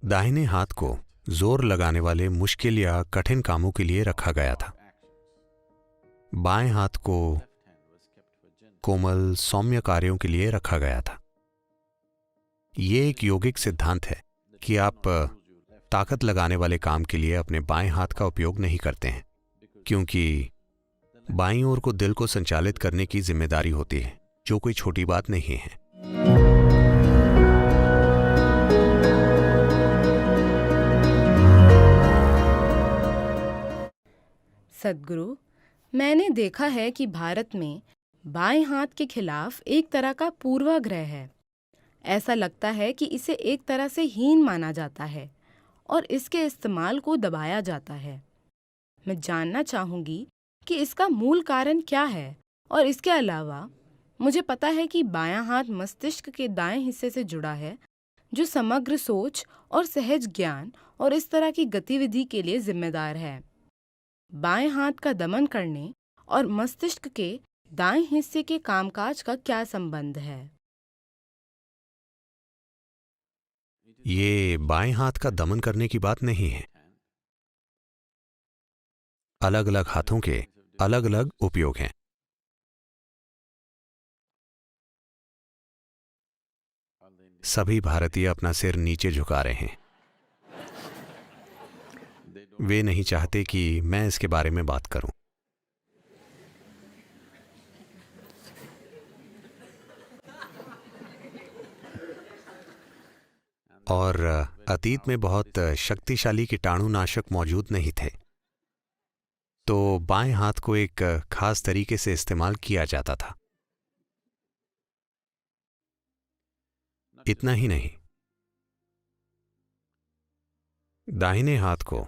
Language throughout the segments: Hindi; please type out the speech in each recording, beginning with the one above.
दाहिने हाथ को जोर लगाने वाले मुश्किल या कठिन कामों के लिए रखा गया था। बाएं हाथ को कोमल सौम्य कार्यों के लिए रखा गया था। ये एक योगिक सिद्धांत है कि आप ताकत लगाने वाले काम के लिए अपने बाएं हाथ का उपयोग नहीं करते हैं, क्योंकि बाईं ओर को दिल को संचालित करने की जिम्मेदारी होती है, जो कोई छोटी बात नहीं है। सद्गुरु, मैंने देखा है कि भारत में बाएं हाथ के खिलाफ एक तरह का पूर्वाग्रह है। ऐसा लगता है कि इसे एक तरह से हीन माना जाता है और इसके इस्तेमाल को दबाया जाता है। मैं जानना चाहूंगी कि इसका मूल कारण क्या है, और इसके अलावा मुझे पता है कि बायां हाथ मस्तिष्क के दाएं हिस्से से जुड़ा है, जो समग्र सोच और सहज ज्ञान और इस तरह की गतिविधि के लिए जिम्मेदार है। बाएं हाथ का दमन करने और मस्तिष्क के दाएं हिस्से के कामकाज का क्या संबंध है? ये बाएं हाथ का दमन करने की बात नहीं है। अलग अलग हाथों के अलग अलग उपयोग हैं। सभी भारतीय अपना सिर नीचे झुका रहे हैं। वे नहीं चाहते कि मैं इसके बारे में बात करूं। और अतीत में बहुत शक्तिशाली कीटाणुनाशक मौजूद नहीं थे, तो बाएं हाथ को एक खास तरीके से इस्तेमाल किया जाता था। इतना ही नहीं, दाहिने हाथ को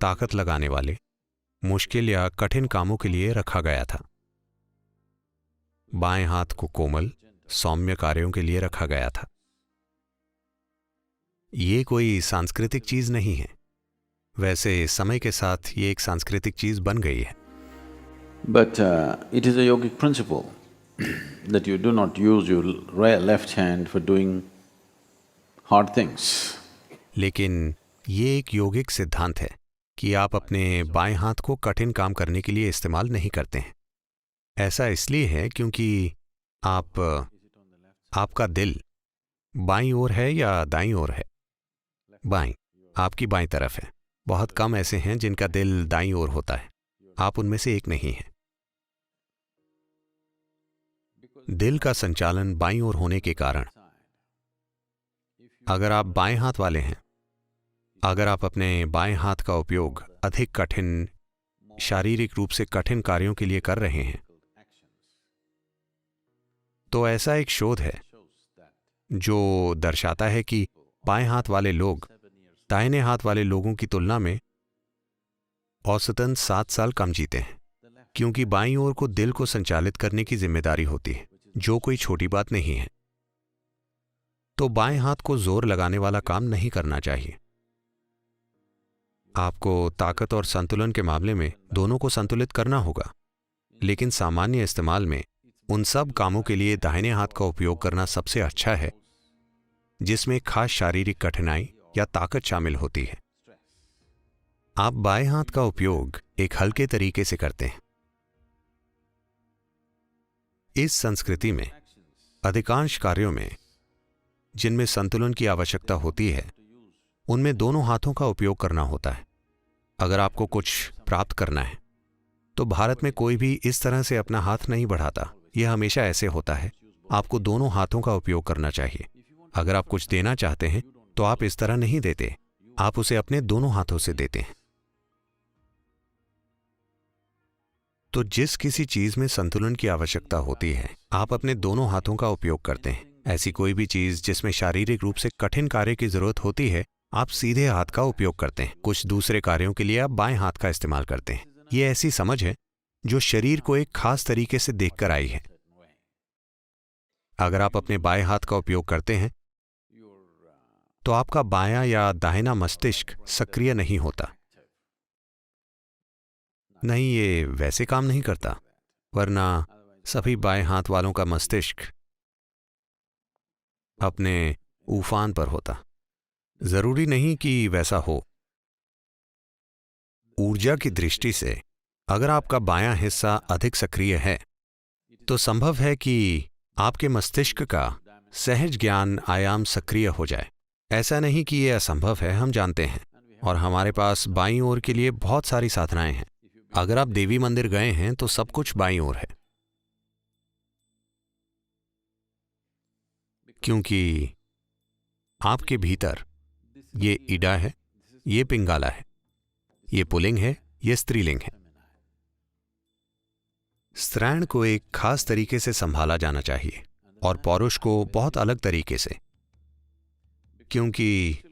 ताकत लगाने वाले मुश्किल या कठिन कामों के लिए रखा गया था। बाएं हाथ को कोमल सौम्य कार्यों के लिए रखा गया था। ये कोई सांस्कृतिक चीज नहीं है। वैसे समय के साथ ये एक सांस्कृतिक चीज बन गई है। But it is a yogic principle that you do not use your left hand for doing hard things. लेकिन ये एक योगिक सिद्धांत है कि आप अपने बाएं हाथ को कठिन काम करने के लिए इस्तेमाल नहीं करते हैं। ऐसा इसलिए है क्योंकि आपका दिल बाईं ओर है या दाईं ओर है? बाईं, आपकी बाईं तरफ है। बहुत कम ऐसे हैं जिनका दिल दाईं ओर होता है। आप उनमें से एक नहीं हैं। दिल का संचालन बाईं ओर होने के कारण अगर आप बाएं हाथ वाले हैं, अगर आप अपने बाएं हाथ का उपयोग अधिक कठिन, शारीरिक रूप से कठिन कार्यों के लिए कर रहे हैं, तो ऐसा एक शोध है जो दर्शाता है कि बाएं हाथ वाले लोग दाहिने हाथ वाले लोगों की तुलना में औसतन 7 साल कम जीते हैं, क्योंकि बाईं ओर को दिल को संचालित करने की जिम्मेदारी होती है, जो कोई छोटी बात नहीं है। तो बाएं हाथ को जोर लगाने वाला काम नहीं करना चाहिए। आपको ताकत और संतुलन के मामले में दोनों को संतुलित करना होगा, लेकिन सामान्य इस्तेमाल में उन सब कामों के लिए दाहिने हाथ का उपयोग करना सबसे अच्छा है जिसमें खास शारीरिक कठिनाई या ताकत शामिल होती है। आप बाएं हाथ का उपयोग एक हल्के तरीके से करते हैं। इस संस्कृति में अधिकांश कार्यों में जिनमें संतुलन की आवश्यकता होती है, उनमें दोनों हाथों का उपयोग करना होता है। अगर आपको कुछ प्राप्त करना है, तो भारत में कोई भी इस तरह से अपना हाथ नहीं बढ़ाता। यह हमेशा ऐसे होता है। आपको दोनों हाथों का उपयोग करना चाहिए। अगर आप कुछ देना चाहते हैं, तो आप इस तरह नहीं देते, आप उसे अपने दोनों हाथों से देते हैं। तो जिस किसी चीज में संतुलन की आवश्यकता होती है, आप अपने दोनों हाथों का उपयोग करते हैं। ऐसी कोई भी चीज जिसमें शारीरिक रूप से कठिन कार्य की जरूरत होती है, आप सीधे हाथ का उपयोग करते हैं। कुछ दूसरे कार्यों के लिए आप बाएं हाथ का इस्तेमाल करते हैं। यह ऐसी समझ है जो शरीर को एक खास तरीके से देखकर आई है। अगर आप अपने बाएं हाथ का उपयोग करते हैं, तो आपका बायां या दाहिना मस्तिष्क सक्रिय नहीं होता। नहीं, ये वैसे काम नहीं करता, वरना सभी बाएं हाथ वालों का मस्तिष्क अपने उफान पर होता। जरूरी नहीं कि वैसा हो। ऊर्जा की दृष्टि से अगर आपका बायां हिस्सा अधिक सक्रिय है तो संभव है कि आपके मस्तिष्क का सहज ज्ञान आयाम सक्रिय हो जाए। ऐसा नहीं कि यह असंभव है, हम जानते हैं, और हमारे पास बाईं ओर के लिए बहुत सारी साधनाएं हैं। अगर आप देवी मंदिर गए हैं तो सब कुछ बाईं ओर है, क्योंकि आपके भीतर ये ईडा है, ये पिंगाला है, ये पुल्लिंग है, ये स्त्रीलिंग है। स्त्रैण को एक खास तरीके से संभाला जाना चाहिए और पौरुष को बहुत अलग तरीके से, क्योंकि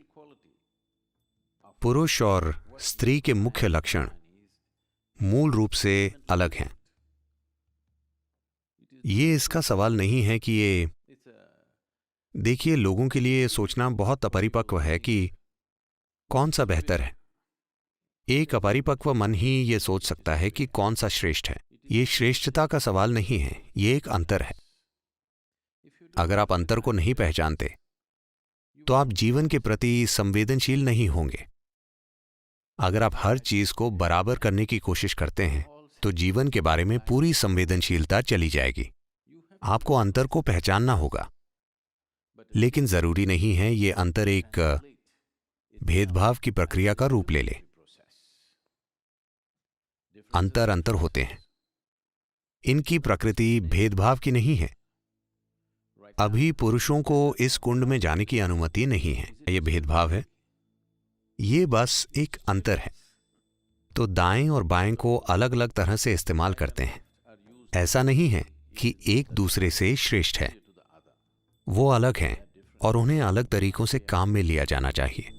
पुरुष और स्त्री के मुख्य लक्षण मूल रूप से अलग हैं। ये इसका सवाल नहीं है कि ये, देखिए, लोगों के लिए सोचना बहुत अपरिपक्व है कि कौन सा बेहतर है। एक अपरिपक्व मन ही ये सोच सकता है कि कौन सा श्रेष्ठ है। ये श्रेष्ठता का सवाल नहीं है, ये एक अंतर है। अगर आप अंतर को नहीं पहचानते तो आप जीवन के प्रति संवेदनशील नहीं होंगे। अगर आप हर चीज को बराबर करने की कोशिश करते हैं तो जीवन के बारे में पूरी संवेदनशीलता चली जाएगी। आपको अंतर को पहचानना होगा, लेकिन जरूरी नहीं है ये अंतर एक भेदभाव की प्रक्रिया का रूप ले ले। अंतर अंतर होते हैं, इनकी प्रकृति भेदभाव की नहीं है। अभी पुरुषों को इस कुंड में जाने की अनुमति नहीं है, यह भेदभाव है, ये बस एक अंतर है। तो दाएं और बाएं को अलग अलग तरह से इस्तेमाल करते हैं। ऐसा नहीं है कि एक दूसरे से श्रेष्ठ है, वो अलग हैं और उन्हें अलग तरीकों से काम में लिया जाना चाहिए।